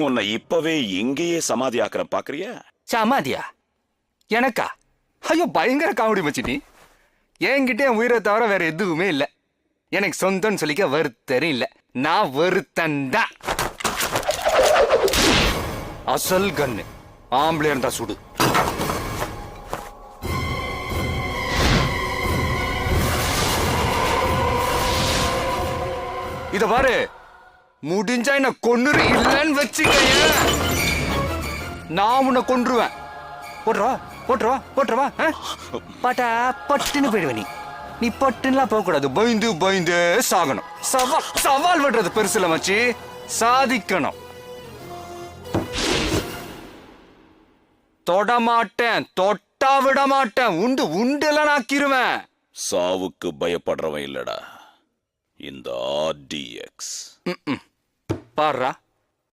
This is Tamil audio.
உன்னை இப்பவே இங்கேயே சமாதி ஆக்கிற பாக்குறியா? சமாதியா? எனக்கா? ஐயோ பயங்கர காமெடி மச்சி நீ. என்கிட்ட என் உயிரை தவிர வேற எதுவுமே இல்லை. எனக்கு சொந்தம்னு சொல்லிக்க வருத்தரும் இல்லை. நான் வருத்தண்டா. அசல் கண்ணு ஆம்பளை இருந்தா சுடு. இத பாரு, முடிஞ்சா என்ன கொன்னுரு, இல்லன்னு வச்சுக்க நான் உன்னை கொன்றுவேன். போட்டுருவா போட்டுருவா போட்டுருவா. பாட்டா பட்டுன்னு போயிடுவ நீ பட்டுன்னுலாம் போக கூடாது. பயந்து பயந்து சாகணும். சவால் விடுறது பெருசு இல்ல மச்சி, சாதிக்கணும். தொடமாட்டேன், தொட்டா விட மாட்டேன். உண்டு உண்டுல நாக்கிருவேன். சாவுக்கு பயப்படுறவன் இல்லடா இந்த RDX. பாடுறா